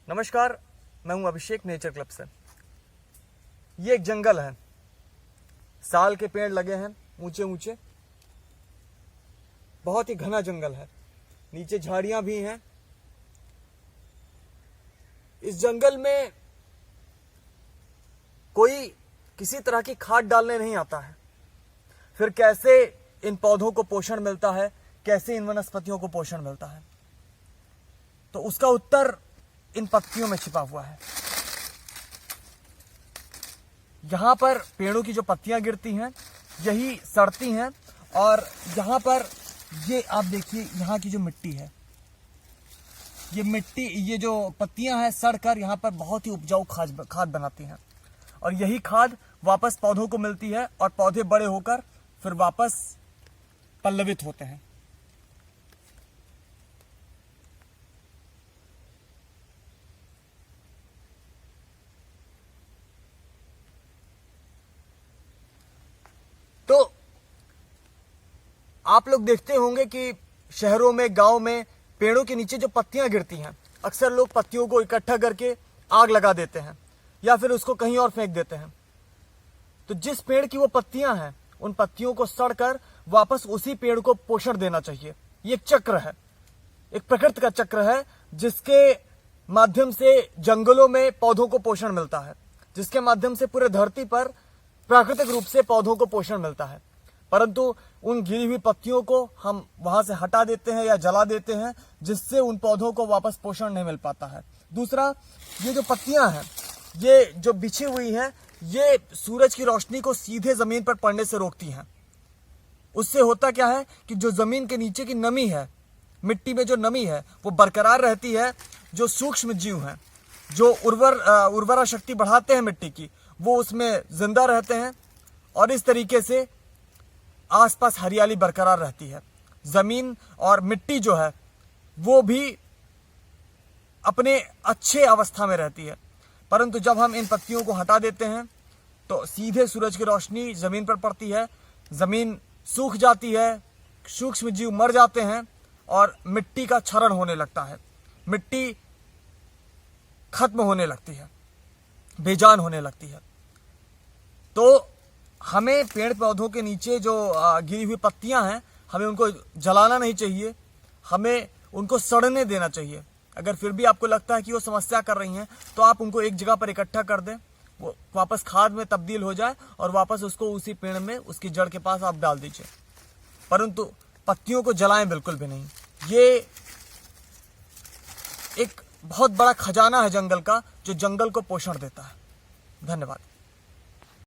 नमस्कार, मैं हूं अभिषेक नेचर क्लब से। ये एक जंगल है, साल के पेड़ लगे हैं ऊंचे ऊंचे, बहुत ही घना जंगल है, नीचे झाड़ियां भी हैं। इस जंगल में कोई किसी तरह की खाद डालने नहीं आता है। फिर कैसे इन पौधों को पोषण मिलता है, कैसे इन वनस्पतियों को पोषण मिलता है, तो उसका उत्तर इन पत्तियों में छिपा हुआ है। यहां पर पेड़ों की जो पत्तियां गिरती हैं यही सड़ती हैं, और यहां पर ये आप देखिए, यहां की जो मिट्टी है, ये मिट्टी, ये जो पत्तियां हैं सड़कर यहां पर बहुत ही उपजाऊ खाद बनाती हैं, और यही खाद वापस पौधों को मिलती है और पौधे बड़े होकर फिर वापस पल्लवित होते हैं। तो आप लोग देखते होंगे कि शहरों में, गांव में पेड़ों के नीचे जो पत्तियां गिरती हैं, अक्सर लोग पत्तियों को इकट्ठा करके आग लगा देते हैं या फिर उसको कहीं और फेंक देते हैं। तो जिस पेड़ की वो पत्तियां हैं, उन पत्तियों को सड़कर वापस उसी पेड़ को पोषण देना चाहिए। ये एक चक्र है, एक प्रकृति का चक्र है, जिसके माध्यम से जंगलों में पौधों को पोषण मिलता है, जिसके माध्यम से पूरे धरती पर प्राकृतिक रूप से पौधों को पोषण मिलता है। परंतु उन गिरी हुई पत्तियों को हम वहां से हटा देते हैं या जला देते हैं, जिससे उन पौधों को वापस पोषण नहीं मिल पाता है। दूसरा, ये जो पत्तियां हैं, ये जो बिछी हुई हैं, ये सूरज की रोशनी को सीधे जमीन पर पड़ने से रोकती हैं। उससे होता क्या है कि जो जमीन के नीचे की नमी है, मिट्टी में जो नमी है, वो बरकरार रहती है। जो सूक्ष्म जीव हैं, जो उर्वरा शक्ति बढ़ाते हैं मिट्टी की, वो उसमें जिंदा रहते हैं, और इस तरीके से आसपास हरियाली बरकरार रहती है। जमीन और मिट्टी जो है वो भी अपने अच्छे अवस्था में रहती है। परंतु जब हम इन पत्तियों को हटा देते हैं तो सीधे सूरज की रोशनी जमीन पर पड़ती है, जमीन सूख जाती है, सूक्ष्म जीव मर जाते हैं और मिट्टी का क्षरण होने लगता है। मिट्टी खत्म होने लगती है, बेजान होने लगती है। तो हमें पेड़ पौधों के नीचे जो गिरी हुई पत्तियां हैं, हमें उनको जलाना नहीं चाहिए, हमें उनको सड़ने देना चाहिए। अगर फिर भी आपको लगता है कि वो समस्या कर रही हैं, तो आप उनको एक जगह पर इकट्ठा कर दें, वो वापस खाद में तब्दील हो जाए और वापस उसको उसी पेड़ में, उसकी जड़ के पास आप डाल दीजिए। परंतु पत्तियों को जलाएं बिल्कुल भी नहीं। ये एक बहुत बड़ा खजाना है जंगल का, जो जंगल को पोषण देता है। धन्यवाद।